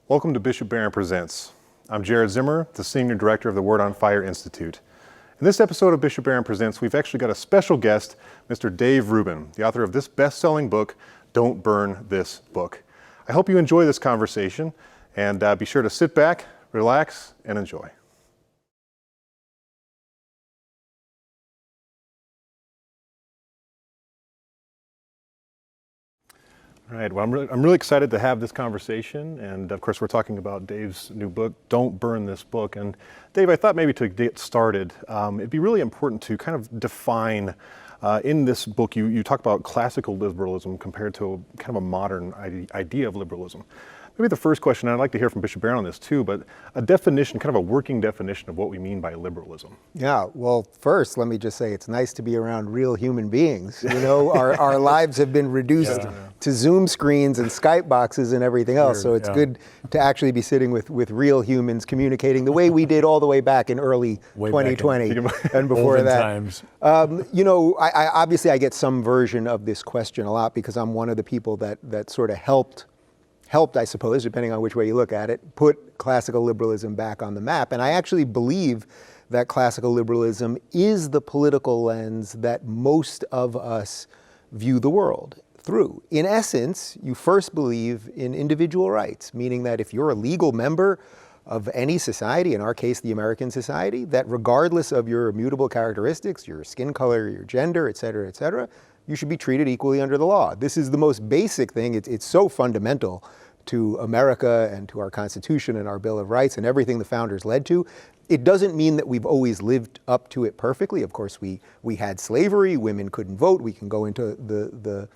Welcome to Bishop Barron Presents. I'm Jared Zimmer, the Senior Director of the Word on Fire Institute. In this episode of Bishop Barron Presents, we've actually got a special guest, Mr. Dave Rubin, the author of this best-selling book, Don't Burn This Book. I hope you enjoy this conversation, and be sure to sit back, relax, and enjoy. All right, well, I'm really excited to have this conversation, and of course we're talking about Dave's new book, Don't Burn This Book. And Dave, I thought maybe to get started, it'd be really important to kind of define, in this book you talk about classical liberalism compared to kind of a modern idea of liberalism. Maybe the first question, and I'd like to hear from Bishop Barron on this too, but a definition, kind of a working definition of what we mean by liberalism. Yeah, well, first, let me just say it's nice to be around real human beings. You know, our lives have been reduced to Zoom screens and Skype boxes and everything else, so it's good to actually be sitting with real humans communicating the way we did all the way back in early 2020 and before that. Times. You know, I obviously I get some version of this question a lot because I'm one of the people that sort of helped, I suppose, depending on which way you look at it, put classical liberalism back on the map. And I actually believe that classical liberalism is the political lens that most of us view the world through. In essence, you first believe in individual rights, meaning that if you're a legal member of any society, in our case, the American society, that regardless of your immutable characteristics, your skin color, your gender, et cetera, you should be treated equally under the law. This is the most basic thing. It's so fundamental to America and to our Constitution and our Bill of Rights and everything the founders led to. It doesn't mean that we've always lived up to it perfectly. Of course, we had slavery, women couldn't vote. We can go into the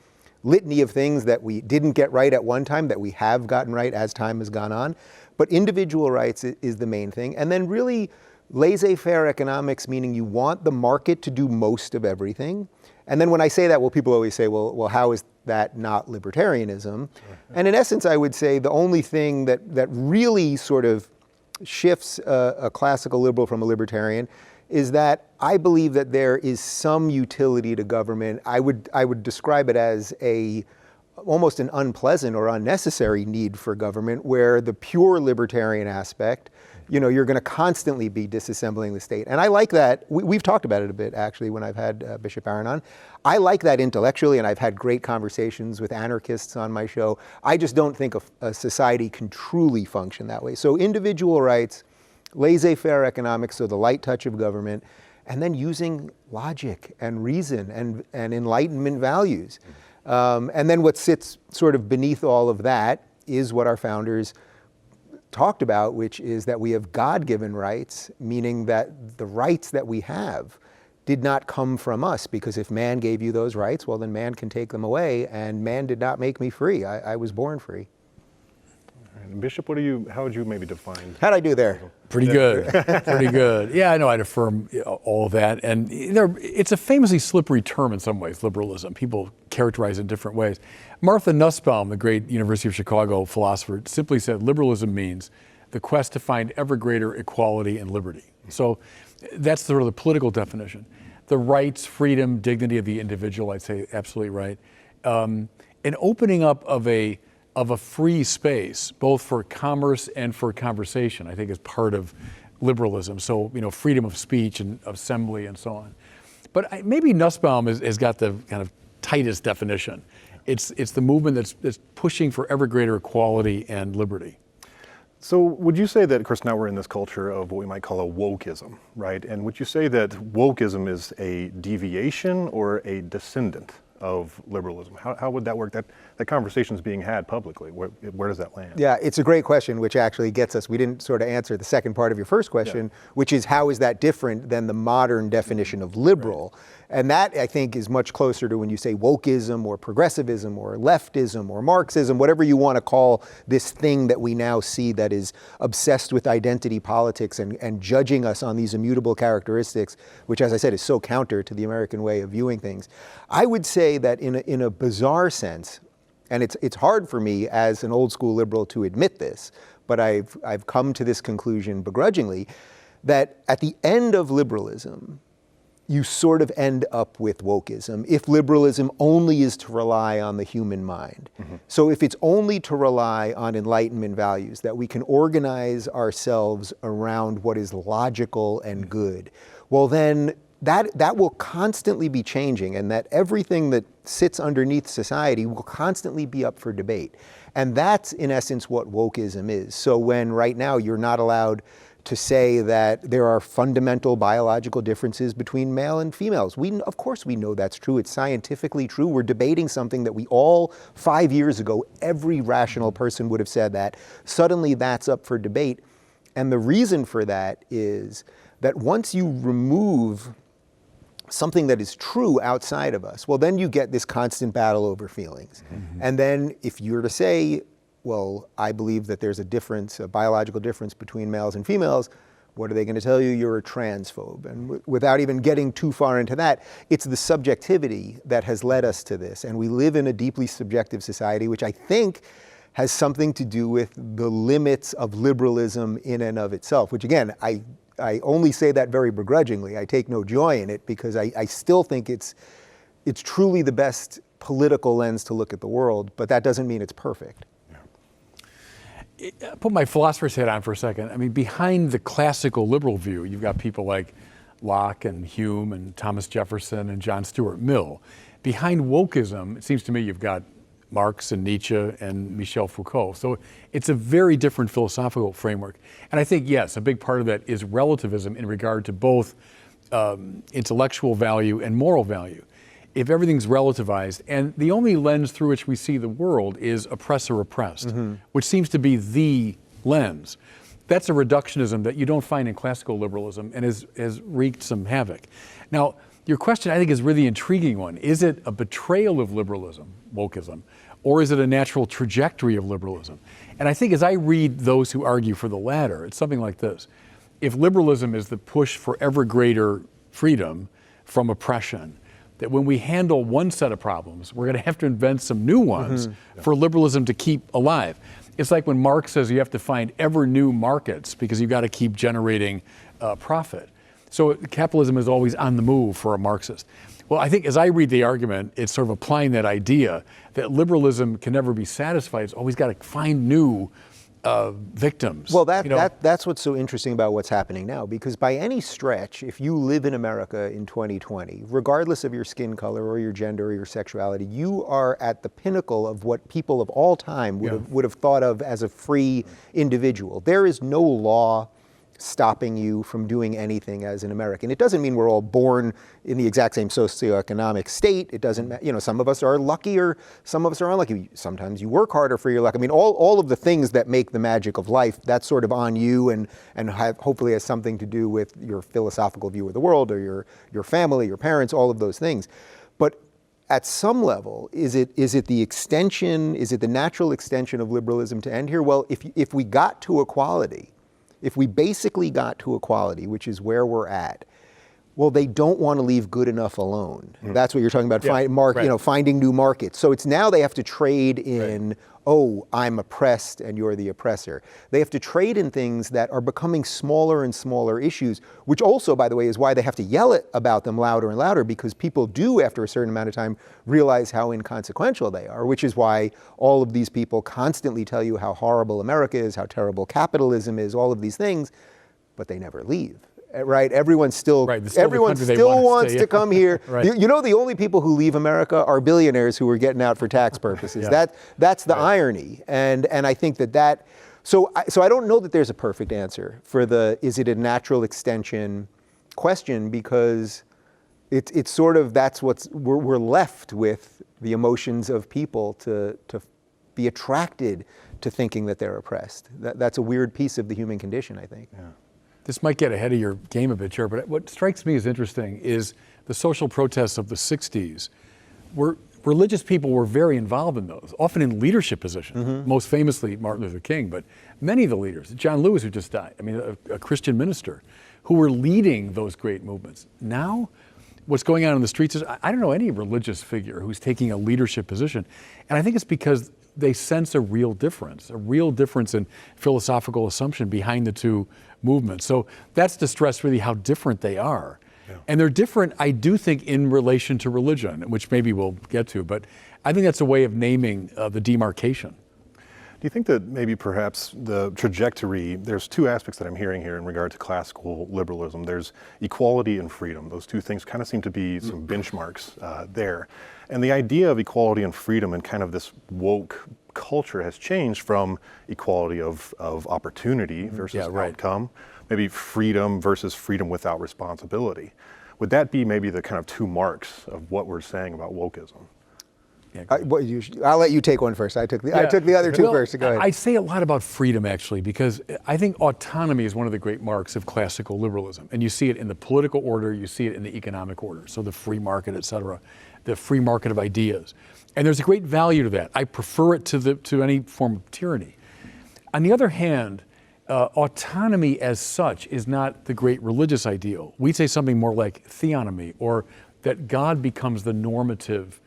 litany of things that we didn't get right at one time that we have gotten right as time has gone on. But individual rights is the main thing. And then really laissez-faire economics, meaning you want the market to do most of everything. And then when I say that, well, people always say, well, how is that not libertarianism? And in essence, I would say the only thing that really sort of shifts a classical liberal from a libertarian is that I believe that there is some utility to government. I would describe it as almost an unpleasant or unnecessary need for government, where the pure libertarian aspect, you know, you're going to constantly be disassembling the state. And I like that. We've talked about it a bit, actually, when I've had Bishop Barron on. I like that intellectually, and I've had great conversations with anarchists on my show. I just don't think a society can truly function that way. So individual rights, laissez-faire economics, so the light touch of government, and then using logic and reason and Enlightenment values. And then what sits sort of beneath all of that is what our founders talked about, which is that we have God-given rights, meaning that the rights that we have did not come from us, because if man gave you those rights, well, then man can take them away, and man did not make me free. I was born free. And Bishop, how would you maybe define? How'd I do there? Pretty good, pretty good. Yeah, I know, I'd affirm all of that. And it's a famously slippery term in some ways, liberalism. People characterize it in different ways. Martha Nussbaum, the great University of Chicago philosopher, simply said liberalism means the quest to find ever greater equality and liberty. So that's sort of the political definition. The rights, freedom, dignity of the individual, I'd say absolutely right. An opening up of a free space, both for commerce and for conversation, I think is part of liberalism. So, you know, freedom of speech and assembly and so on. But maybe Nussbaum has got the kind of tightest definition. It's the movement that's pushing for ever greater equality and liberty. So would you say that, of course, now we're in this culture of what we might call a wokeism, right? And would you say that wokeism is a deviation or a descendant of liberalism? How would that work? That conversation is being had publicly. Where does that land? Yeah, it's a great question, which actually gets us, we didn't sort of answer the second part of your first question, which is how is that different than the modern definition of liberal? Right. And that, I think, is much closer to when you say wokeism or progressivism or leftism or Marxism, whatever you want to call this thing that we now see that is obsessed with identity politics and judging us on these immutable characteristics, which, as I said, is so counter to the American way of viewing things. I would say that in a bizarre sense, and it's hard for me as an old school liberal to admit this, but I've come to this conclusion begrudgingly, that at the end of liberalism, you sort of end up with wokeism if liberalism only is to rely on the human mind. So if it's only to rely on Enlightenment values, that we can organize ourselves around what is logical and good, well then that will constantly be changing, and that everything that sits underneath society will constantly be up for debate. And that's in essence what wokeism is. So when right now you're not allowed to say that there are fundamental biological differences between male and females. Of course we know that's true. It's scientifically true. We're debating something that we all, 5 years ago, every rational person would have said that. Suddenly that's up for debate. And the reason for that is that once you remove something that is true outside of us, well, then you get this constant battle over feelings. And then if you're to say, well, I believe that there's a difference, a biological difference between males and females, what are they going to tell you? You're a transphobe. And without even getting too far into that, it's the subjectivity that has led us to this. And we live in a deeply subjective society, which I think has something to do with the limits of liberalism in and of itself, which again, I only say that very begrudgingly. I take no joy in it because I still think it's truly the best political lens to look at the world, but that doesn't mean it's perfect. Put my philosopher's hat on for a second. I mean, behind the classical liberal view, you've got people like Locke and Hume and Thomas Jefferson and John Stuart Mill. Behind wokeism, it seems to me you've got Marx and Nietzsche and Michel Foucault. So it's a very different philosophical framework. And I think, yes, a big part of that is relativism in regard to both intellectual value and moral value. If everything's relativized, and the only lens through which we see the world is oppressor-oppressed, which seems to be the lens, that's a reductionism that you don't find in classical liberalism and has wreaked some havoc. Now, your question I think is a really intriguing one. Is it a betrayal of liberalism, wokeism, or is it a natural trajectory of liberalism? And I think as I read those who argue for the latter, it's something like this. If liberalism is the push for ever greater freedom from oppression, that when we handle one set of problems, we're going to have to invent some new ones for liberalism to keep alive. It's like when Marx says you have to find ever new markets because you've got to keep generating profit. So capitalism is always on the move for a Marxist. Well, I think as I read the argument, it's sort of applying that idea that liberalism can never be satisfied. It's always got to find new victims. Well, that's what's so interesting about what's happening now, because by any stretch, if you live in America in 2020, regardless of your skin color or your gender or your sexuality, you are at the pinnacle of what people of all time would have thought of as a free individual. There is no law stopping you from doing anything as an American. It doesn't mean we're all born in the exact same socioeconomic state. It doesn't, some of us are lucky or some of us are unlucky. Sometimes you work harder for your luck. I mean, all of the things that make the magic of life, that's sort of on you and hopefully has something to do with your philosophical view of the world or your family, your parents, all of those things. But at some level, is it the extension, is it the natural extension of liberalism to end here? Well, if we got to equality, if we basically got to equality, which is where we're at, well, they don't want to leave good enough alone. That's what you're talking about, finding new markets. So it's now they have to trade in, oh, I'm oppressed and you're the oppressor. They have to trade in things that are becoming smaller and smaller issues, which also, by the way, is why they have to yell about them louder and louder, because people do, after a certain amount of time, realize how inconsequential they are, which is why all of these people constantly tell you how horrible America is, how terrible capitalism is, all of these things, but they never leave. Right, everyone still wants to come here. You know, the only people who leave America are billionaires who are getting out for tax purposes. That's the irony, and I think that. So I don't know that there's a perfect answer for is it a natural extension question, because it's sort of we're left with the emotions of people to be attracted to thinking that they're oppressed. That's a weird piece of the human condition, I think. Yeah. This might get ahead of your game a bit, Chair, but what strikes me as interesting is the social protests of the 60s. Religious people were very involved in those, often in leadership positions, most famously Martin Luther King, but many of the leaders, John Lewis, who just died, I mean, a Christian minister, who were leading those great movements. Now, what's going on in the streets is, I don't know any religious figure who's taking a leadership position, and I think it's because they sense a real difference in philosophical assumption behind the two movements. So that's to stress really how different they are. And they're different, I do think, in relation to religion, which maybe we'll get to, but I think that's a way of naming the demarcation. Do you think that maybe perhaps the trajectory, there's two aspects that I'm hearing here in regard to classical liberalism. There's equality and freedom. Those two things kind of seem to be some benchmarks there. And the idea of equality and freedom and kind of this woke culture has changed from equality of opportunity versus outcome, maybe freedom versus freedom without responsibility. Would that be maybe the kind of two marks of what we're saying about wokeism? Yeah, I'll let you take one first. I took the other two first. So go ahead. I say a lot about freedom, actually, because I think autonomy is one of the great marks of classical liberalism. And you see it in the political order, you see it in the economic order. So the free market, et cetera, the free market of ideas. And there's a great value to that. I prefer it to any form of tyranny. On the other hand, autonomy as such is not the great religious ideal. We say something more like theonomy, or that God becomes the normative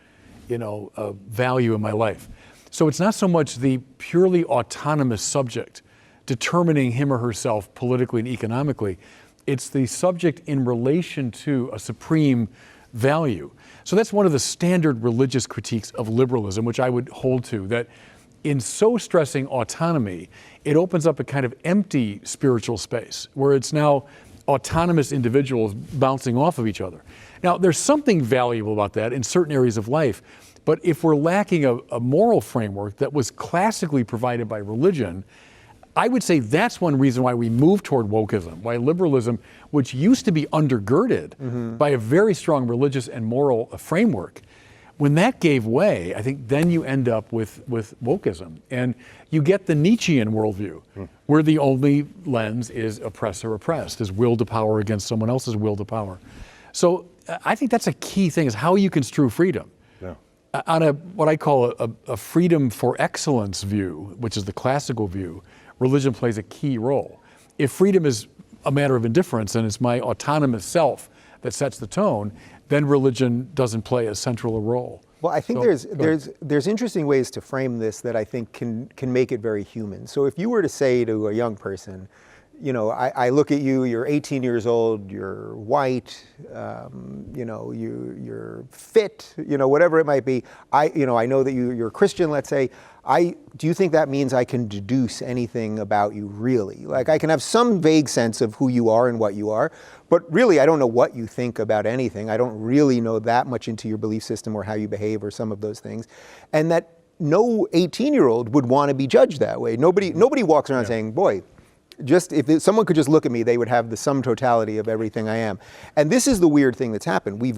value in my life. So it's not so much the purely autonomous subject determining him or herself politically and economically. It's the subject in relation to a supreme value. So that's one of the standard religious critiques of liberalism, which I would hold to, that in so stressing autonomy, it opens up a kind of empty spiritual space where it's now autonomous individuals bouncing off of each other. Now, there's something valuable about that in certain areas of life, but if we're lacking a moral framework that was classically provided by religion, I would say that's one reason why we moved toward wokeism, why liberalism, which used to be undergirded by a very strong religious and moral framework, when that gave way, I think then you end up with wokeism. And you get the Nietzschean worldview, where the only lens is oppressor oppressed, is will to power against someone else's will to power. So I think that's a key thing, is how you construe freedom. Yeah. On what I call a freedom for excellence view, which is the classical view, religion plays a key role. If freedom is a matter of indifference and it's my autonomous self that sets the tone, then religion doesn't play as central a role. Well, I think there's interesting ways to frame this that I think can make it very human. So if you were to say to a young person, I look at you, you're 18 years old, you're white, you're fit, whatever it might be. I know that you're a Christian, let's say. Do you think that means I can deduce anything about you, really? Like, I can have some vague sense of who you are and what you are, but really I don't know what you think about anything. I don't really know that much into your belief system or how you behave or some of those things. And that no 18-year-old would want to be judged that way. Nobody walks around saying, boy, if someone could just look at me, they would have the sum totality of everything I am. And this is the weird thing that's happened. We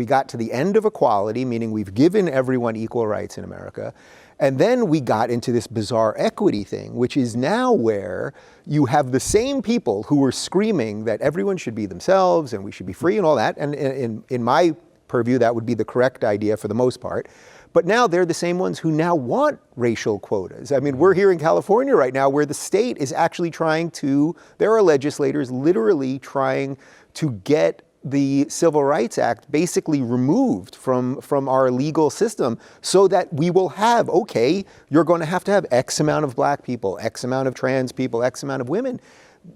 got to the end of equality, meaning we've given everyone equal rights in America. And then we got into this bizarre equity thing, which is now where you have the same people who were screaming that everyone should be themselves and we should be free and all that. And in my purview, that would be the correct idea for the most part. But now they're the same ones who now want racial quotas. I mean, we're here in California right now where the state is actually there are legislators literally trying to get the Civil Rights Act basically removed from our legal system so that we will have, you're going to have X amount of black people, X amount of trans people, X amount of women.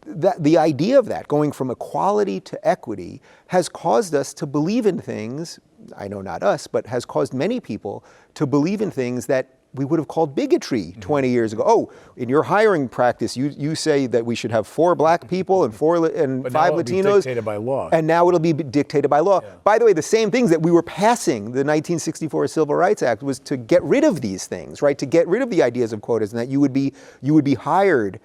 The idea of that, going from equality to equity, has caused us to believe in things, I know not us, but has caused many people to believe in things that we would have called bigotry 20 years ago. Oh, in your hiring practice, you say that we should have 4 black people and 5 Latinos. Be dictated by law. And now it'll be dictated by law. Yeah. By the way, the same things that we were passing, the 1964 Civil Rights Act, was to get rid of these things, right? To get rid of the ideas of quotas, and that you would be hired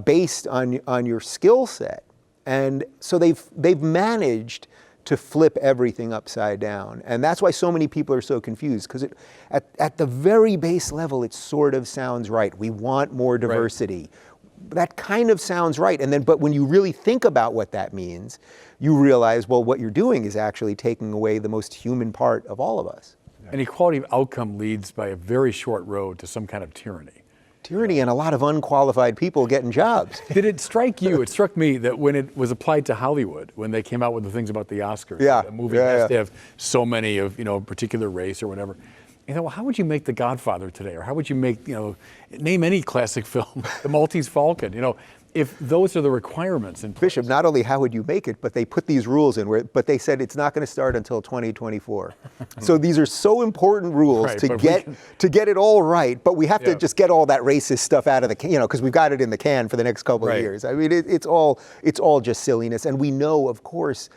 based on your skill set. And so they've managed to flip everything upside down. And that's why so many people are so confused, because at the very base level, it sort of sounds right. We want more diversity. Right. That kind of sounds right. But when you really think about what that means, you realize, well, what you're doing is actually taking away the most human part of all of us. And equality of outcome leads by a very short road to some kind of tyranny. Tyranny and a lot of unqualified people getting jobs. Did it strike you? It struck me that when it was applied to Hollywood, when they came out with the things about the Oscars, a movie has to have so many of a particular race or whatever. You thought, well, how would you make The Godfather today, or how would you make name any classic film, The Maltese Falcon? if those are the requirements in place. Bishop, not only how would you make it, but they put these rules in, but they said it's not going to start until 2024. So these are so important rules Right, to get it all right, but we have to just get all that racist stuff out of the can, because we've got it in the can for the next couple of years. I mean, it's all just silliness. And we know, of course,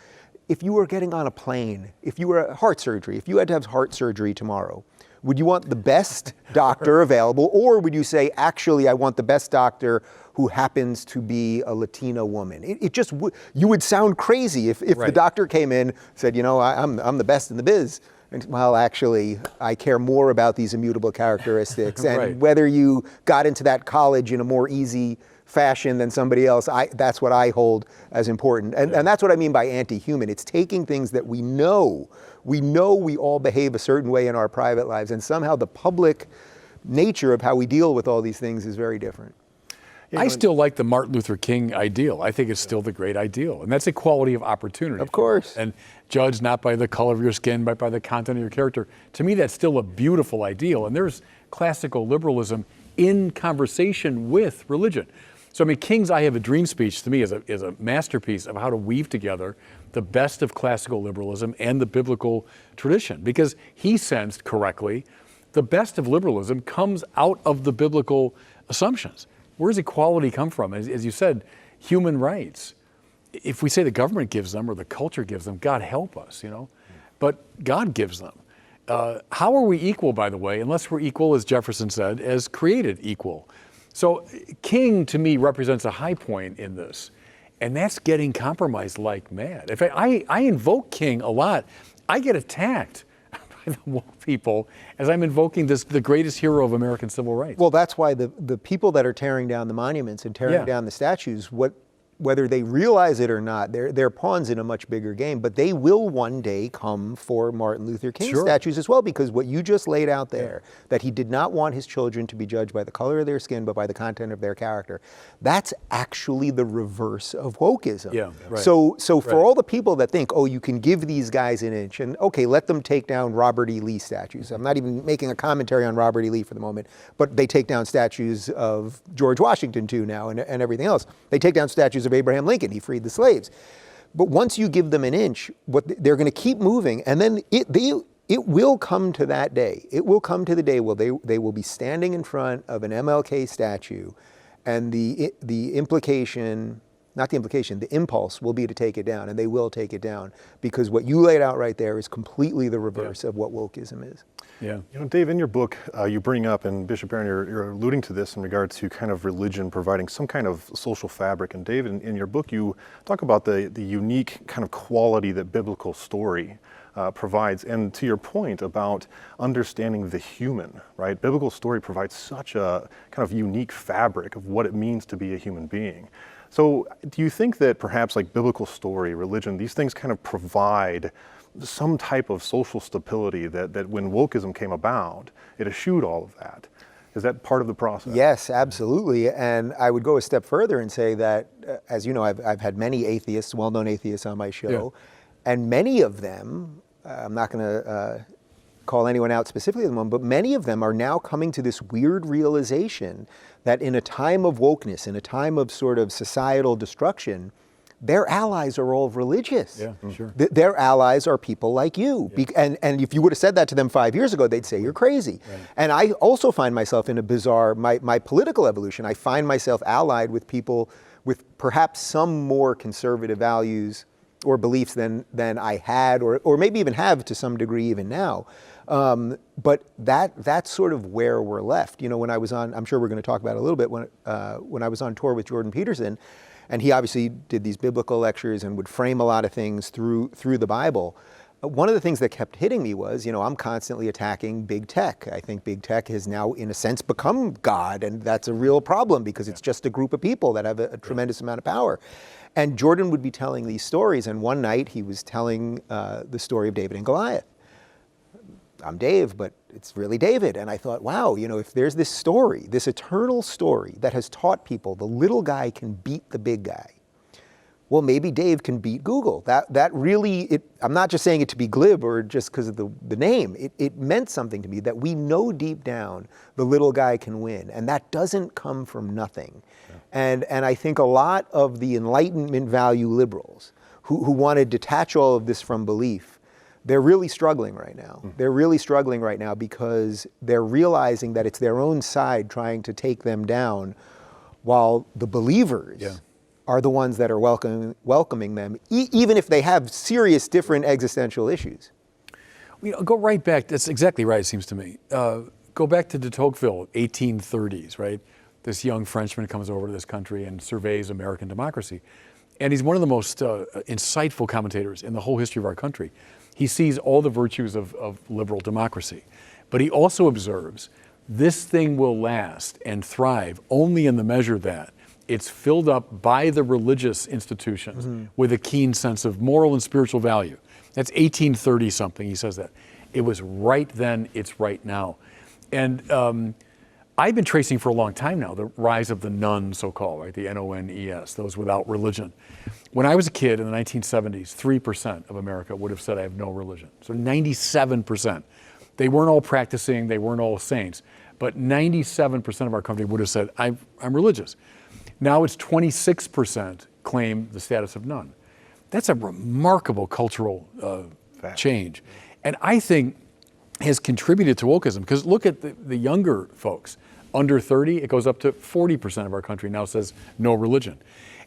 if you were getting on a plane, if you were heart surgery, if you had to have heart surgery tomorrow, would you want the best doctor available, or would you say, actually, I want the best doctor who happens to be a Latina woman? It just you would sound crazy if the doctor came in, said, I'm the best in the biz. And, well, actually, I care more about these immutable characteristics, and whether you got into that college in a more easy fashion than somebody else, that's what I hold as important. And that's what I mean by anti-human. It's taking things that we know we all behave a certain way in our private lives, and somehow the public nature of how we deal with all these things is very different. I still like the Martin Luther King ideal. I think it's still the great ideal, and that's equality of opportunity. Of course. And judged not by the color of your skin, but by the content of your character. To me, that's still a beautiful ideal, and there's classical liberalism in conversation with religion. So, I mean, King's I Have a Dream speech, to me, is a masterpiece of how to weave together the best of classical liberalism and the biblical tradition, because he sensed correctly the best of liberalism comes out of the biblical assumptions. Where does equality come from? As you said, human rights. If we say the government gives them or the culture gives them, God help us, but God gives them. How are we equal, by the way, unless we're equal, as Jefferson said, as created equal? So King, to me, represents a high point in this, and that's getting compromised like mad. In fact, I invoke King a lot. I get attacked by the woke people as I'm invoking the greatest hero of American civil rights. Well, that's why the people that are tearing down the monuments and tearing down the statues, whether they realize it or not, they're pawns in a much bigger game, but they will one day come for Martin Luther King statues as well, because what you just laid out there, that he did not want his children to be judged by the color of their skin, but by the content of their character, that's actually the reverse of wokeism. Yeah, right. So for all the people that think, oh, you can give these guys an inch, and okay, let them take down Robert E. Lee statues. I'm not even making a commentary on Robert E. Lee for the moment, but they take down statues of George Washington too now, and everything else. They take down statues of Abraham Lincoln. He freed the slaves. But once you give them an inch, they're going to keep moving, and then it will come to that day. It will come to the day where they will be standing in front of an MLK statue, and the impulse will be to take it down, and they will take it down, because what you laid out right there is completely the reverse of what wokeism is. Yeah. Dave, in your book, you bring up, and Bishop Barron, you're alluding to this in regard to kind of religion providing some kind of social fabric. And Dave, in your book, you talk about the unique kind of quality that biblical story provides. And to your point about understanding the human, right? Biblical story provides such a kind of unique fabric of what it means to be a human being. So do you think that perhaps like biblical story, religion, these things kind of provide some type of social stability that when wokeism came about, it eschewed all of that? Is that part of the process? Yes, absolutely. And I would go a step further and say that, as you know, I've had many atheists, well-known atheists on my show, and many of them, I'm not going to call anyone out specifically at the moment, but many of them are now coming to this weird realization that in a time of wokeness, in a time of sort of societal destruction, their allies are all religious. Yeah, sure. Their allies are people like you. Yeah. And if you would have said that to them 5 years ago, they'd say you're crazy. Right. And I also find myself in a bizarre, my political evolution, I find myself allied with people with perhaps some more conservative values or beliefs than I had, or maybe even have to some degree even now. But that's sort of where we're left. When I was on, I'm sure we're going to talk about it a little bit, when I was on tour with Jordan Peterson, and he obviously did these biblical lectures and would frame a lot of things through the Bible. One of the things that kept hitting me was, I'm constantly attacking big tech. I think big tech has now, in a sense, become God, and that's a real problem because it's just a group of people that have a tremendous amount of power. And Jordan would be telling these stories, and one night he was telling the story of David and Goliath. I'm Dave, but it's really David. And I thought, wow, if there's this story, this eternal story that has taught people the little guy can beat the big guy, well, maybe Dave can beat Google. That really, I'm not just saying it to be glib or just because of the name. It meant something to me that we know deep down the little guy can win, and that doesn't come from nothing. Yeah. And I think a lot of the Enlightenment value liberals who want to detach all of this from belief, they're really struggling right now. They're really struggling right now because they're realizing that it's their own side trying to take them down, while the believers are the ones that are welcoming them, even if they have serious different existential issues. Go right back, that's exactly right, it seems to me. Go back to de Tocqueville, 1830s, right? This young Frenchman comes over to this country and surveys American democracy. And he's one of the most insightful commentators in the whole history of our country. He sees all the virtues of liberal democracy, but he also observes this thing will last and thrive only in the measure that it's filled up by the religious institutions with a keen sense of moral and spiritual value. That's 1830 something, he says that. It was right then, it's right now. And I've been tracing for a long time now the rise of the none, so-called, right? The N-O-N-E-S, those without religion. When I was a kid in the 1970s, 3% of America would have said I have no religion. So 97%. They weren't all practicing, they weren't all saints, but 97% of our country would have said, I'm religious. Now it's 26% claim the status of none. That's a remarkable cultural change. And I think has contributed to wokeism, because look at the younger folks. Under 30, it goes up to 40% of our country now says no religion.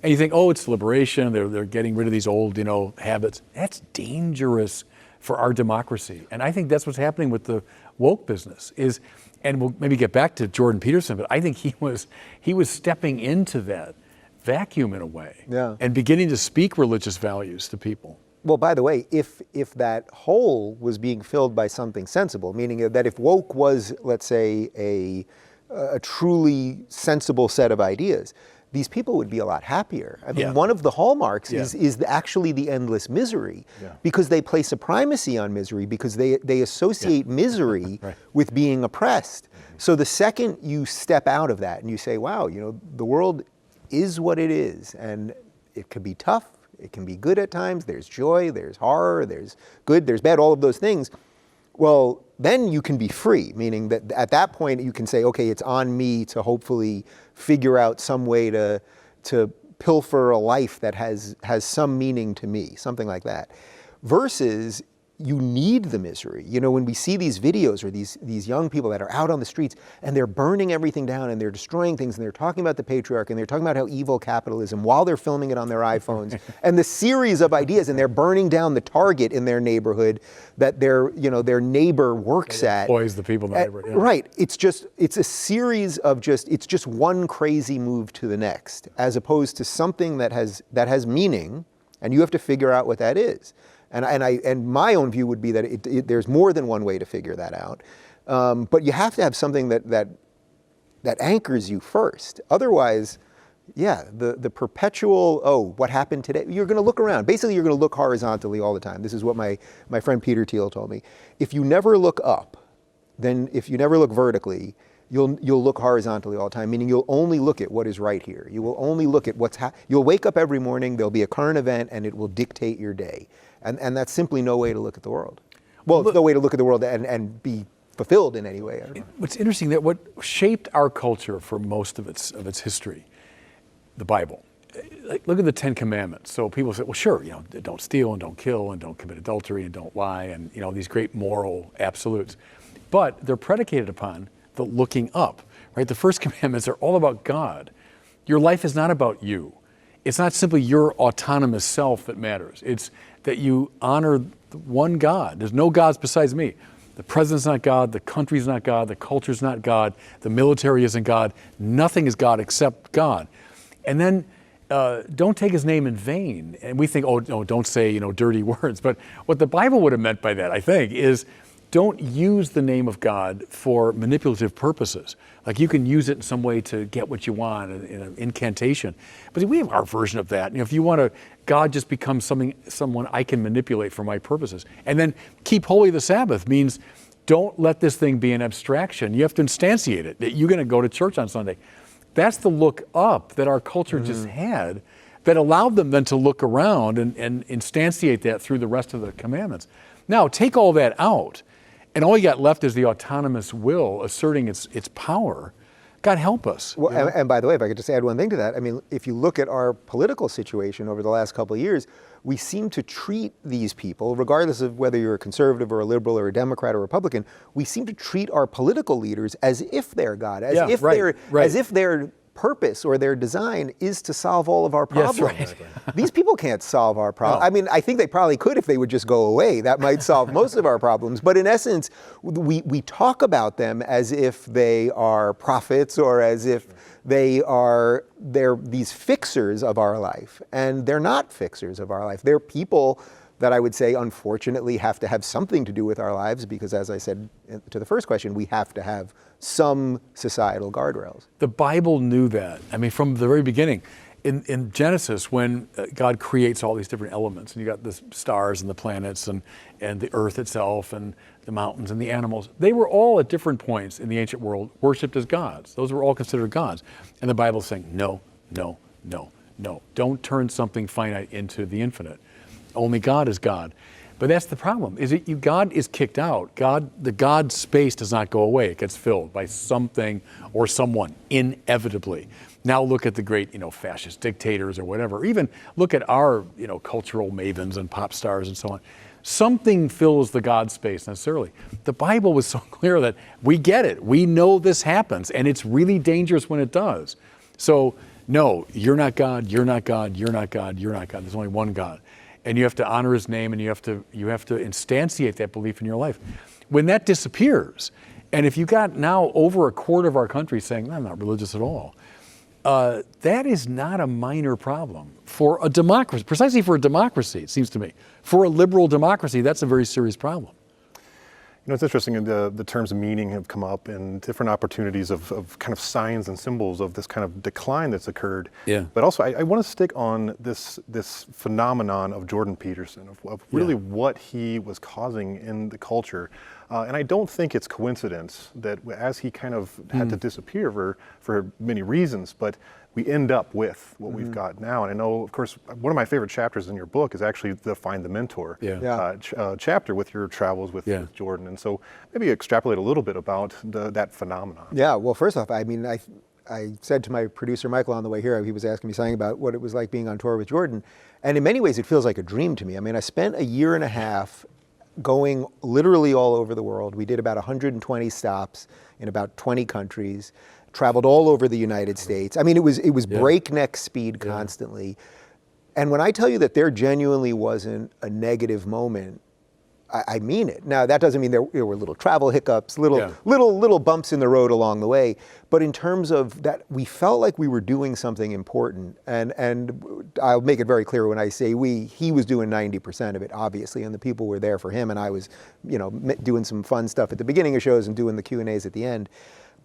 And you think, oh, it's liberation, they're getting rid of these old, habits. That's dangerous for our democracy. And I think that's what's happening with the woke business and we'll maybe get back to Jordan Peterson, but I think he was stepping into that vacuum in a way and beginning to speak religious values to people. Well, by the way, if that hole was being filled by something sensible, meaning that if woke was, let's say, a truly sensible set of ideas, these people would be a lot happier. I mean, one of the hallmarks is actually the endless misery, because they place a primacy on misery, because they associate misery with being oppressed. So the second you step out of that and you say, wow, the world is what it is, and it can be tough, it can be good at times, there's joy, there's horror, there's good, there's bad, all of those things. Well, then you can be free, meaning that at that point you can say, okay, it's on me to hopefully figure out some way to pilfer a life that has some meaning to me, something like that. Versus you need the misery. When we see these videos or these young people that are out on the streets and they're burning everything down and they're destroying things and they're talking about the patriarchy and they're talking about how evil capitalism while they're filming it on their iPhones and the series of ideas, and they're burning down the Target in their neighborhood that their neighbor works at. Employs the people in the neighborhood. Right. It's a series of it's just one crazy move to the next, as opposed to something that has meaning, and you have to figure out what that is. And my own view would be that there's more than one way to figure that out, but you have to have something that anchors you first. Otherwise, the perpetual, what happened today? You're going to look around. Basically, you're going to look horizontally all the time. This is what my friend Peter Thiel told me. If you never look up, then if you never look vertically, you'll look horizontally all the time, meaning you'll only look at what is right here. You will only look at you'll wake up every morning, there'll be a current event, and it will dictate your day. And that's simply no way to look at the world. Well, it's no way to look at the world and be fulfilled in any way. What's interesting, that what shaped our culture for most of its history, the Bible. Look at the 10 Commandments. So people say, well, sure, don't steal and don't kill and don't commit adultery and don't lie, and these great moral absolutes. But they're predicated upon the looking up, right? The first commandments are all about God. Your life is not about you. It's not simply your autonomous self that matters. It's that you honor the one God. There's no gods besides me. The president's not God, the country's not God, the culture's not God, the military isn't God, nothing is God except God. And then don't take his name in vain. And we think, oh, no, don't say, dirty words. But what the Bible would have meant by that, I think, is don't use the name of God for manipulative purposes. Like you can use it in some way to get what you want, in an incantation. But we have our version of that. If you want God just becomes someone I can manipulate for my purposes. And then keep holy the Sabbath means don't let this thing be an abstraction. You have to instantiate it, that you're going to go to church on Sunday. That's the look up that our culture just had, that allowed them then to look around and instantiate that through the rest of the commandments. Now, take all that out, and all you got left is the autonomous will asserting its power. God help us. Well, and by the way, if I could just add one thing to that, I mean, if you look at our political situation over the last couple of years, we seem to treat these people, regardless of whether you're a conservative or a liberal or a Democrat or a Republican, we seem to treat our political leaders as if they're God, as if their purpose or their design is to solve all of our problems. Yes, right. These people can't solve our problems. No. I mean, I think they probably could if they would just go away. That might solve most of our problems. But in essence, we talk about them as if they are prophets or as if they're these fixers of our life. And they're not fixers of our life. They're people that I would say, unfortunately, have to have something to do with our lives because, as I said to the first question, we have to have some societal guardrails. The Bible knew that. I mean, from the very beginning. In Genesis, when God creates all these different elements, and you got the stars and the planets and the earth itself and the mountains and the animals, they were all at different points in the ancient world worshipped as gods. Those were all considered gods. And the Bible's saying, no, no, no, no. Don't turn something finite into the infinite. Only God is God. But that's the problem, is that God is kicked out. The God space does not go away. It gets filled by something or someone, inevitably. Now look at the great, fascist dictators or whatever. Even look at our, cultural mavens and pop stars and so on. Something fills the God space necessarily. The Bible was so clear that we get it. We know this happens, and it's really dangerous when it does. So, no, you're not God, you're not God, you're not God, you're not God. There's only one God. And you have to honor his name, and you have to instantiate that belief in your life. When that disappears, and if you got now over a quarter of our country saying, I'm not religious at all, that is not a minor problem for a democracy, precisely for a democracy, it seems to me. For a liberal democracy, that's a very serious problem. It's interesting, the terms of meaning have come up and different opportunities of kind of signs and symbols of this kind of decline that's occurred. Yeah. But also, I want to stick on this phenomenon of Jordan Peterson, of really what he was causing in the culture. And I don't think it's coincidence that as he kind of had to disappear for many reasons, but we end up with what we've got now. And I know, of course, one of my favorite chapters in your book is actually the Find the Mentor chapter with your travels with Jordan. And so maybe extrapolate a little bit about that phenomenon. Yeah, well, first off, I mean, I said to my producer, Michael, on the way here, he was asking me something about what it was like being on tour with Jordan. And in many ways, it feels like a dream to me. I mean, I spent a year and a half going literally all over the world. We did about 120 stops in about 20 countries. Traveled all over the United States. I mean, it was breakneck speed constantly. And when I tell you that there genuinely wasn't a negative moment, I mean it. Now, that doesn't mean there were little travel hiccups, little bumps in the road along the way. But in terms of that, we felt like we were doing something important. And I'll make it very clear when I say he was doing 90% of it, obviously, and the people were there for him. And I was, doing some fun stuff at the beginning of shows and doing the Q&As at the end.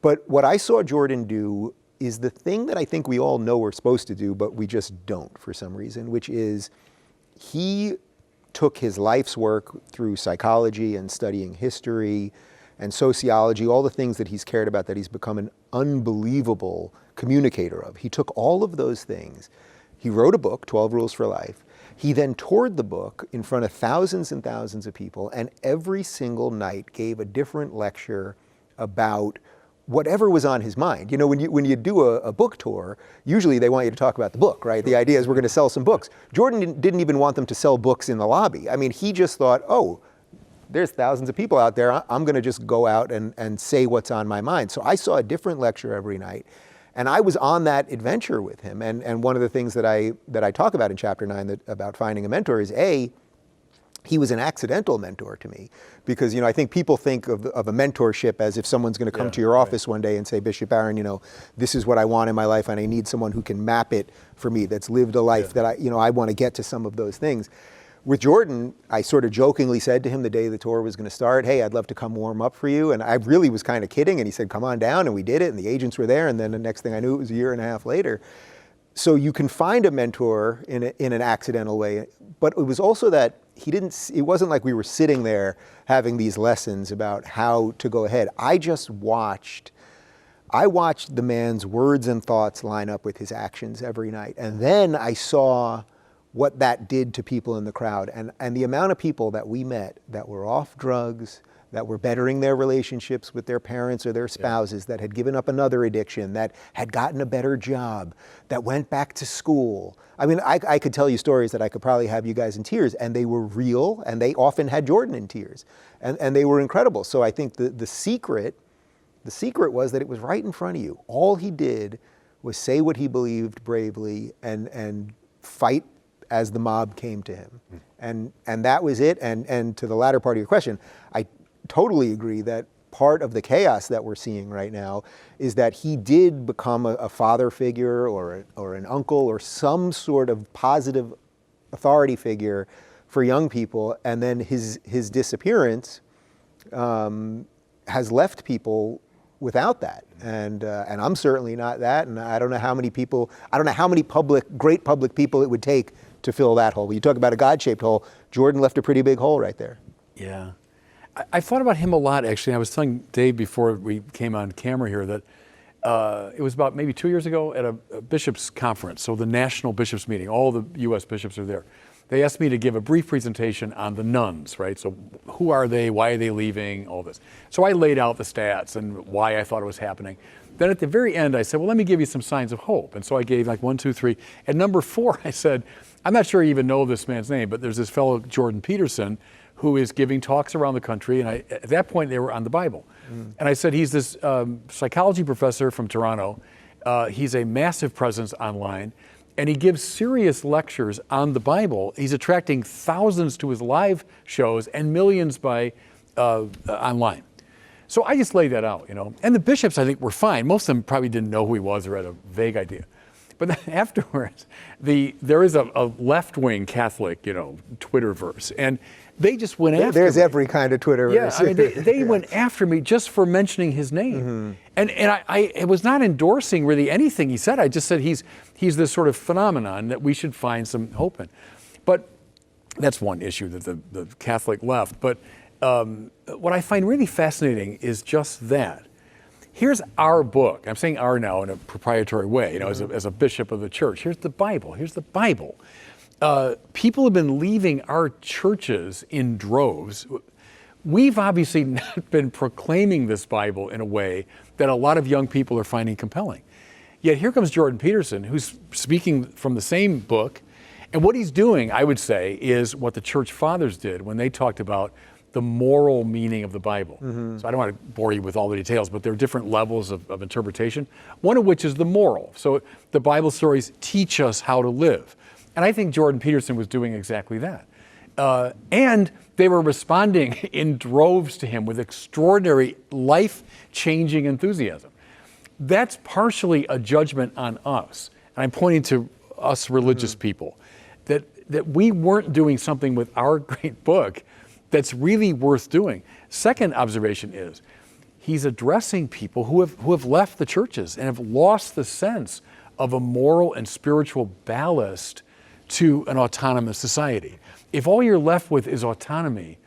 But what I saw Jordan do is the thing that I think we all know we're supposed to do, but we just don't for some reason, which is he took his life's work through psychology and studying history and sociology, all the things that he's cared about, that he's become an unbelievable communicator of. He took all of those things. He wrote a book, 12 Rules for Life. He then toured the book in front of thousands and thousands of people, and every single night gave a different lecture about whatever was on his mind. When you do a book tour, usually they want you to talk about the book, right? The idea is we're going to sell some books. Jordan didn't even want them to sell books in the lobby. I mean, he just thought, there's thousands of people out there. I'm going to just go out and say what's on my mind. So I saw a different lecture every night. And I was on that adventure with him. And one of the things that I talk about in chapter 9 about finding a mentor is he was an accidental mentor to me, because I think people think of a mentorship as if someone's going to come to your office one day and say, Bishop Barron, this is what I want in my life, and I need someone who can map it for me, that's lived a life that I want to get to some of those things. With Jordan, I sort of jokingly said to him the day the tour was going to start, hey, I'd love to come warm up for you. And I really was kind of kidding. And he said, come on down. And we did it. And the agents were there. And then the next thing I knew, it was a year and a half later. So you can find a mentor in an accidental way. But it was also that it wasn't like we were sitting there having these lessons about how to go ahead. I just watched I watched the man's words and thoughts line up with his actions every night. And then I saw what that did to people in the crowd. And the amount of people that we met that were off drugs, that were bettering their relationships with their parents or their spouses, that had given up another addiction, that had gotten a better job, that went back to school. I mean, I could tell you stories that I could probably have you guys in tears, and they were real, and they often had Jordan in tears. And they were incredible. So I think the secret was that it was right in front of you. All he did was say what he believed bravely and fight as the mob came to him. And that was it. And to the latter part of your question, I totally agree that part of the chaos that we're seeing right now is that he did become a father figure or an uncle or some sort of positive authority figure for young people, and then his disappearance has left people without that. And I'm certainly not that, and I don't know how many great public people it would take to fill that hole. When you talk about a God-shaped hole, Jordan left a pretty big hole right there. Yeah. I thought about him a lot, actually. I was telling Dave before we came on camera here that it was about maybe 2 years ago at a bishops' conference, so the National Bishops' Meeting. All the U.S. bishops are there. They asked me to give a brief presentation on the nuns, right? So who are they? Why are they leaving? All this. So I laid out the stats and why I thought it was happening. Then at the very end, I said, well, let me give you some signs of hope. And so I gave like 1, 2, 3. At number 4, I said, I'm not sure you even know this man's name, but there's this fellow, Jordan Peterson, who is giving talks around the country. And at that point, they were on the Bible. And I said, he's this psychology professor from Toronto. He's a massive presence online. And he gives serious lectures on the Bible. He's attracting thousands to his live shows and millions by online. So I just laid that out, you know. And the bishops, I think, were fine. Most of them probably didn't know who he was or had a vague idea. But then afterwards, there is a left-wing Catholic, you know, Twitterverse, and they just went after There's me. every kind of Twitterverse. Yeah, I mean, they went after me just for mentioning his name. And I was not endorsing really anything he said. I just said he's this sort of phenomenon that we should find some hope in. But that's one issue that the Catholic left. But what I find really fascinating is just that. Here's our book. I'm saying our now in a proprietary way, you know, as a bishop of the church. Here's the Bible. Here's the Bible. People have been leaving our churches in droves. We've obviously not been proclaiming this Bible in a way that a lot of young people are finding compelling. Yet here comes Jordan Peterson, who's speaking from the same book. And what he's doing, I would say, is what the church fathers did when they talked about the moral meaning of the Bible. So I don't want to bore you with all the details, but there are different levels of interpretation, one of which is the moral. So the Bible stories teach us how to live. And I think Jordan Peterson was doing exactly that. And they were responding in droves to him with extraordinary life-changing enthusiasm. That's partially a judgment on us. And I'm pointing to us religious people, that we weren't doing something with our great book that's really worth doing. Second observation is, he's addressing people who have left the churches and have lost the sense of a moral and spiritual ballast to an autonomous society. If all you're left with is autonomy,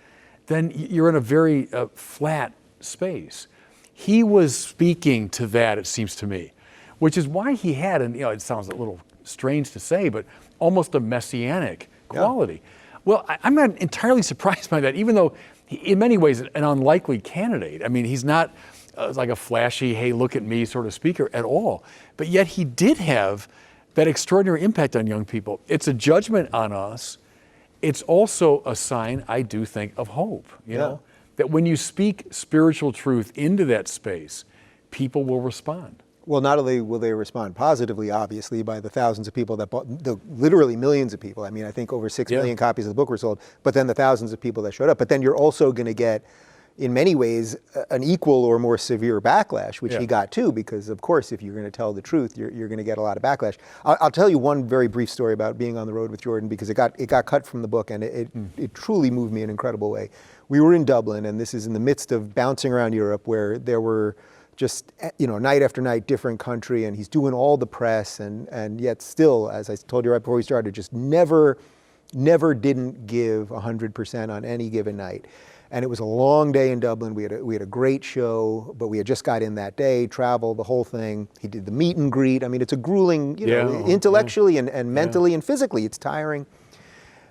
then you're in a very flat space. He was speaking to that, it seems to me, which is why he had, and you know, it sounds a little strange to say, but almost a messianic quality. Well, I'm not entirely surprised by that, even though in many ways an unlikely candidate. I mean, he's not like a flashy, hey, look at me sort of speaker at all. But yet he did have that extraordinary impact on young people. It's a judgment on us. It's also a sign, I do think, of hope, you know, that when you speak spiritual truth into that space, people will respond. Well, not only will they respond positively, obviously, by the thousands of people that bought, literally millions of people. I mean, I think over 6 million copies of the book were sold, but then the thousands of people that showed up. But then you're also going to get, in many ways, an equal or more severe backlash, which he got too, because of course, if you're going to tell the truth, you're going to get a lot of backlash. I'll tell you one very brief story about being on the road with Jordan, because it got cut from the book, and it truly moved me in an incredible way. We were in Dublin, and this is in the midst of bouncing around Europe, where there were just, you know, night after night, different country, and he's doing all the press, and yet still, as I told you right before we started, just never didn't give 100% on any given night. And it was a long day in Dublin. We had a great show, but we had just got in that day, travel, the whole thing. He did the meet and greet. I mean, it's a grueling, intellectually and mentally and physically, it's tiring.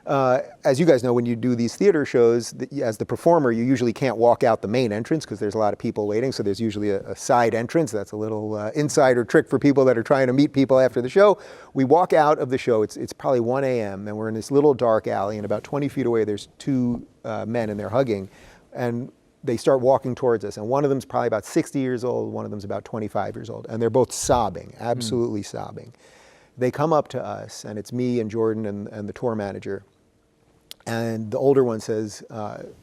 As you guys know, when you do these theater shows, as the performer, you usually can't walk out the main entrance because there's a lot of people waiting. So there's usually a side entrance. That's a little insider trick for people that are trying to meet people after the show. We walk out of the show. It's probably 1 a.m. and we're in this little dark alley. And about 20 feet away, there's two men and they're hugging. And they start walking towards us. And one of them's probably about 60 years old. One of them's about 25 years old. And they're both sobbing, absolutely sobbing. They come up to us, and it's me and Jordan and the tour manager. And the older one says,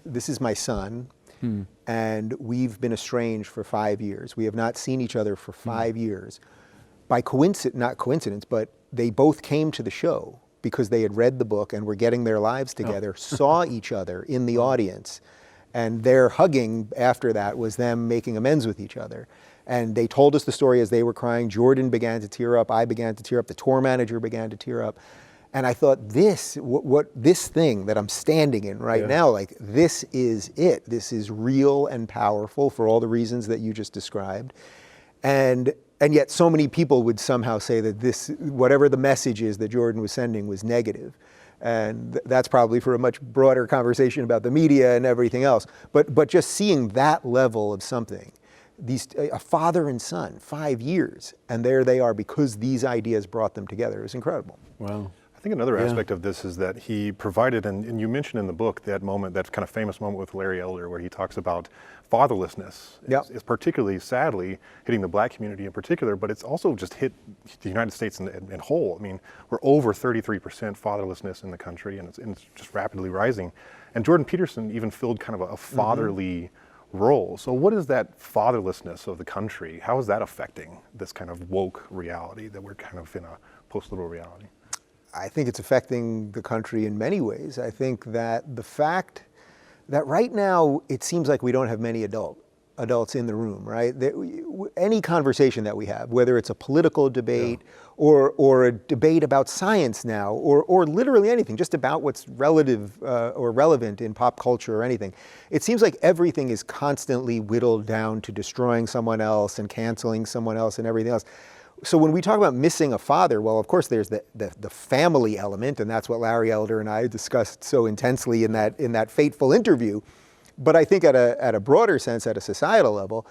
this is my son, and we've been estranged for 5 years. We have not seen each other for 5 years. By coincidence, not coincidence, but they both came to the show because they had read the book and were getting their lives together, saw each other in the audience, and their hugging after that was them making amends with each other. And they told us the story as they were crying. Jordan began to tear up, I began to tear up, the tour manager began to tear up. And I thought, this thing that I'm standing in right now, like, this is it. This is real and powerful for all the reasons that you just described. And yet so many people would somehow say that this, whatever the message is that Jordan was sending, was negative. And that's probably for a much broader conversation about the media and everything else. But just seeing that level of something, a father and son, 5 years, and there they are because these ideas brought them together. It was incredible. Wow. I think another aspect of this is that he provided, and you mentioned in the book that moment, that kind of famous moment with Larry Elder where he talks about fatherlessness. It's particularly, sadly, hitting the black community in particular, but it's also just hit the United States in whole. I mean, we're over 33% fatherlessness in the country, and it's just rapidly rising. And Jordan Peterson even filled kind of a fatherly role. So what is that fatherlessness of the country? How is that affecting this kind of woke reality that we're kind of in a post-liberal reality? I think it's affecting the country in many ways. I think that the fact that right now it seems like we don't have many adults in the room, right? Any conversation that we have, whether it's a political debate or a debate about science now, or literally anything, just about what's relative or relevant in pop culture or anything, it seems like everything is constantly whittled down to destroying someone else and canceling someone else and everything else. So when we talk about missing a father, well, of course, there's the family element, and that's what Larry Elder and I discussed so intensely in that fateful interview. But I think at a broader sense, at a societal level,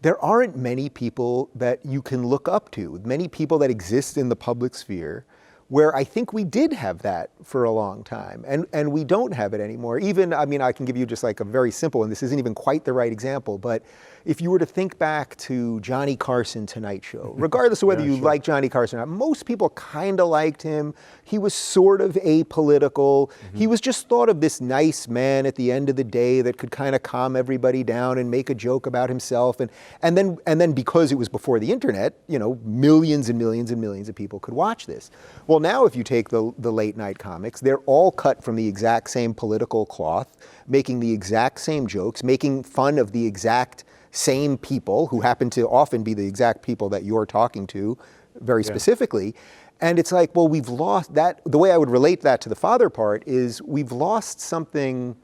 there aren't many people that you can look up to, many people that exist in the public sphere, where I think we did have that for a long time, and we don't have it anymore. Even, I mean, I can give you just like a very simple, and this isn't even quite the right example, but if you were to think back to Johnny Carson Tonight Show, regardless of whether you like Johnny Carson or not, most people kind of liked him. He was sort of apolitical. He was just thought of this nice man at the end of the day that could kind of calm everybody down and make a joke about himself. And then because it was before the internet, you know, millions and millions and millions of people could watch this. Well, now if you take the late night comics, they're all cut from the exact same political cloth, making the exact same jokes, making fun of the exact same people who happen to often be the exact people that you're talking to very specifically. And it's like, well, we've lost that. The way I would relate that to the father part is we've lost something.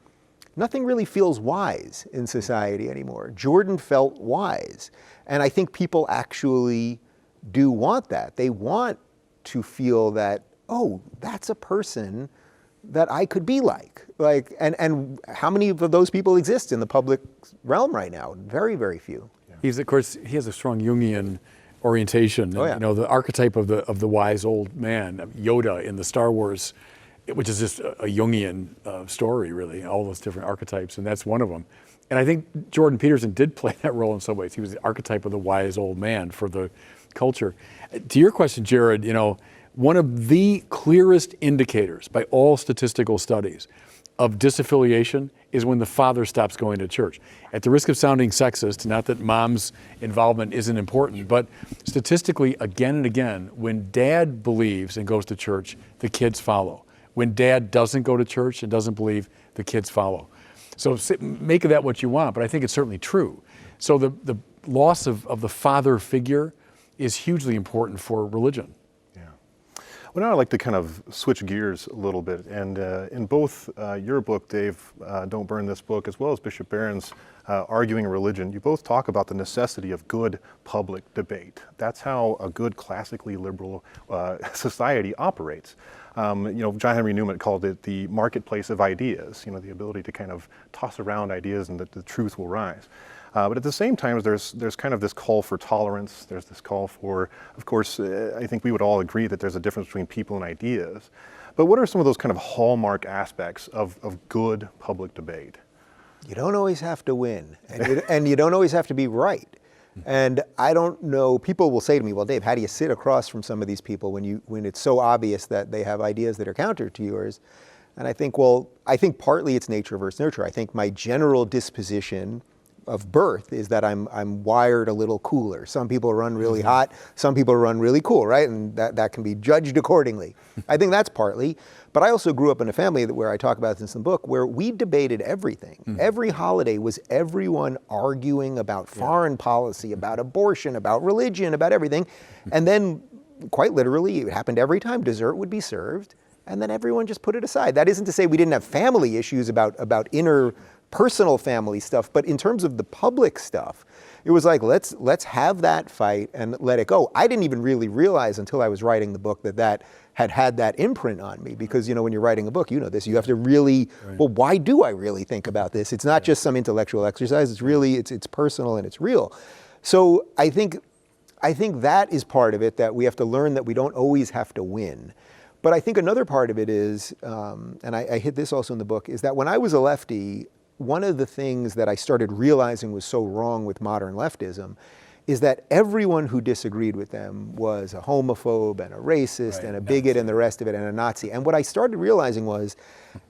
Nothing really feels wise in society anymore. Jordan felt wise. And I think people actually do want that. They want to feel that, oh, that's a person that I could be like. And how many of those people exist in the public realm right now? Very, very few. He's, of course, he has a strong Jungian orientation. And, you know, the archetype of the wise old man, Yoda in the Star Wars, which is just a Jungian story, really, all those different archetypes, and that's one of them. And I think Jordan Peterson did play that role in some ways. He was the archetype of the wise old man for the culture. To your question, Jared, you know, one of the clearest indicators by all statistical studies of disaffiliation is when the father stops going to church. At the risk of sounding sexist, not that mom's involvement isn't important, but statistically, again and again, when dad believes and goes to church, the kids follow. When dad doesn't go to church and doesn't believe, the kids follow. So make of that what you want, but I think it's certainly true. So the loss of the father figure is hugely important for religion. Well, now I'd like to kind of switch gears a little bit. And in both your book, Dave, Don't Burn This Book, as well as Bishop Barron's Arguing Religion, you both talk about the necessity of good public debate. That's how a good classically liberal society operates. John Henry Newman called it the marketplace of ideas, the ability to kind of toss around ideas and that the truth will rise. But at the same time, there's kind of this call for tolerance. There's this call for, of course, I think we would all agree that there's a difference between people and ideas. But what are some of those kind of hallmark aspects of good public debate? You don't always have to win, and you don't always have to be right. And I don't know, people will say to me, well, Dave, how do you sit across from some of these people when it's so obvious that they have ideas that are counter to yours? And I think, I think partly it's nature versus nurture. I think my general disposition of birth is that I'm wired a little cooler. Some people run really hot, some people run really cool, right? And that can be judged accordingly. I think that's partly, but I also grew up in a family where I talk about this in the book, where we debated everything. Every holiday was everyone arguing about foreign policy, about abortion, about religion, about everything. And then quite literally, it happened every time, dessert would be served, and then everyone just put it aside. That isn't to say we didn't have family issues about inner personal family stuff, but in terms of the public stuff, it was like, let's have that fight and let it go. I didn't even really realize until I was writing the book that had that imprint on me, because when you're writing a book, this, you have to really, well, why do I really think about this? It's not just some intellectual exercise, it's really, it's personal and it's real. So I think that is part of it, that we have to learn that we don't always have to win. But I think another part of it is, and I hit this also in the book, is that when I was a lefty, one of the things that I started realizing was so wrong with modern leftism is that everyone who disagreed with them was a homophobe and a racist and a bigot and the rest of it and a Nazi. And what I started realizing was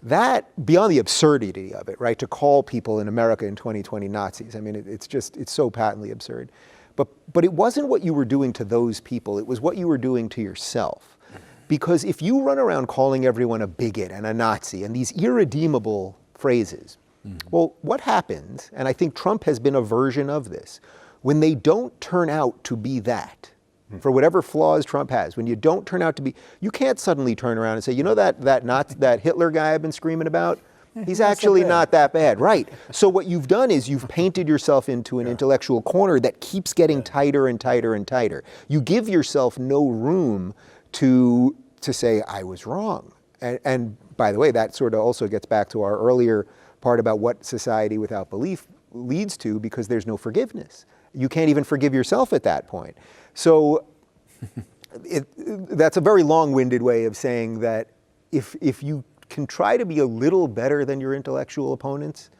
that, beyond the absurdity of it, right, to call people in America in 2020 Nazis, I mean, it's so patently absurd. But it wasn't what you were doing to those people, it was what you were doing to yourself. Because if you run around calling everyone a bigot and a Nazi and these irredeemable phrases, well, what happens, and I think Trump has been a version of this, when they don't turn out to be that, for whatever flaws Trump has, when you don't turn out to be, you can't suddenly turn around and say, that Hitler guy I've been screaming about, he's actually not that bad, right? So what you've done is you've painted yourself into an intellectual corner that keeps getting tighter and tighter and tighter. You give yourself no room to say, I was wrong. And by the way, that sort of also gets back to our earlier part about what society without belief leads to, because there's no forgiveness. You can't even forgive yourself at that point. So that's a very long-winded way of saying that if you can try to be a little better than your intellectual opponents,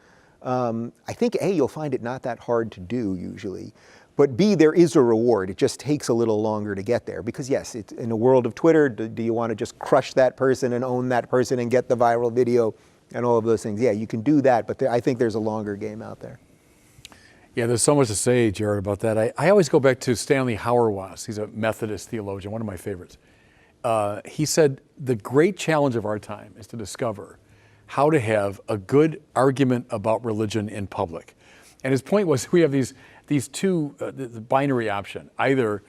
I think A, you'll find it not that hard to do usually, but B, there is a reward. It just takes a little longer to get there, because yes, it's in a world of Twitter, do you want to just crush that person and own that person and get the viral video and all of those things? Yeah, you can do that, but I think there's a longer game out there. Yeah, there's so much to say, Jared, about that. I always go back to Stanley Hauerwas. He's a Methodist theologian, one of my favorites. He said, the great challenge of our time is to discover how to have a good argument about religion in public. And his point was, we have these two, the binary option, either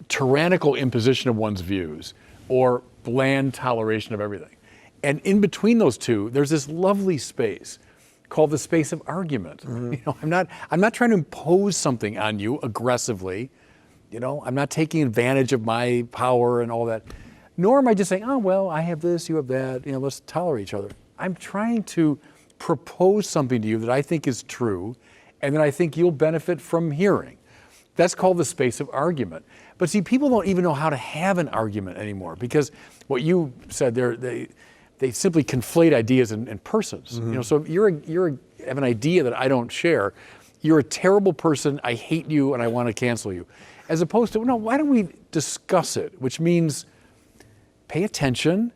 tyrannical imposition of one's views or bland toleration of everything. And in between those two, there's this lovely space called the space of argument. I'm not trying to impose something on you aggressively. I'm not taking advantage of my power and all that. Nor am I just saying, oh, well, I have this, you have that, let's tolerate each other. I'm trying to propose something to you that I think is true and that I think you'll benefit from hearing. That's called the space of argument. But see, people don't even know how to have an argument anymore, because what you said, they simply conflate ideas and persons. So if you have an idea that I don't share, you're a terrible person, I hate you, and I want to cancel you. As opposed to, no, why don't we discuss it? Which means pay attention.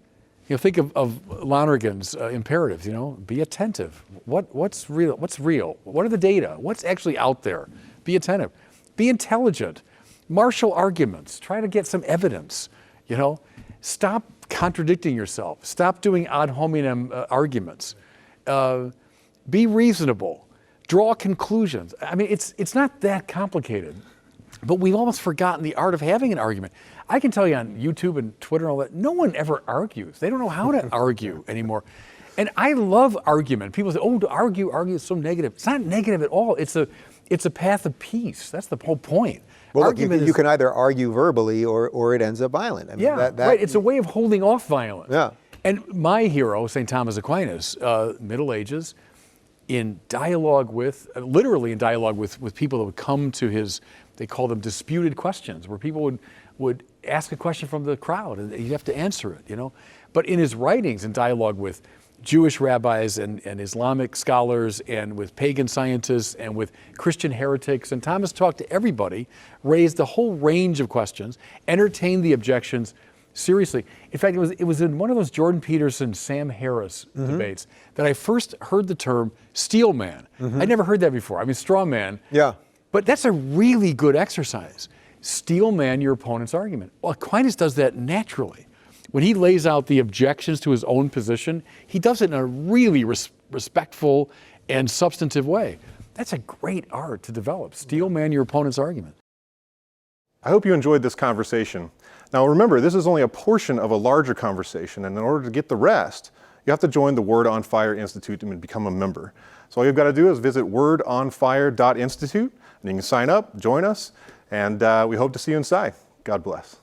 Think of Lonergan's imperatives, be attentive. What's real? What's real? What are the data? What's actually out there? Be attentive. Be intelligent. Marshal arguments. Try to get some evidence, Stop contradicting yourself. Stop doing ad hominem arguments. Be reasonable. Draw conclusions. I mean, it's not that complicated. But we've almost forgotten the art of having an argument. I can tell you on YouTube and Twitter and all that, no one ever argues. They don't know how to argue anymore. And I love argument. People say, oh, to argue is so negative. It's not negative at all. It's a path of peace. That's the whole point. Well, look, you can either argue verbally or it ends up violent. I mean, yeah, right. It's a way of holding off violence. Yeah. And my hero, St. Thomas Aquinas, Middle Ages, in dialogue with, literally in dialogue with people that would come to his, they call them disputed questions, where people would ask a question from the crowd and you have to answer it, you know. But in his writings, in dialogue with Jewish rabbis and Islamic scholars and with pagan scientists and with Christian heretics, and Thomas talked to everybody, raised a whole range of questions, entertained the objections seriously. In fact, it was in one of those Jordan Peterson, Sam Harris debates that I first heard the term steel man. I'd never heard that before. I mean, straw man. Yeah. But that's a really good exercise. Steel man your opponent's argument. Well, Aquinas does that naturally. When he lays out the objections to his own position, he does it in a really respectful and substantive way. That's a great art to develop. Steel man your opponent's argument. I hope you enjoyed this conversation. Now remember, this is only a portion of a larger conversation, and in order to get the rest, you have to join the Word on Fire Institute and become a member. So all you've got to do is visit wordonfire.institute, and you can sign up, join us, and we hope to see you inside. God bless.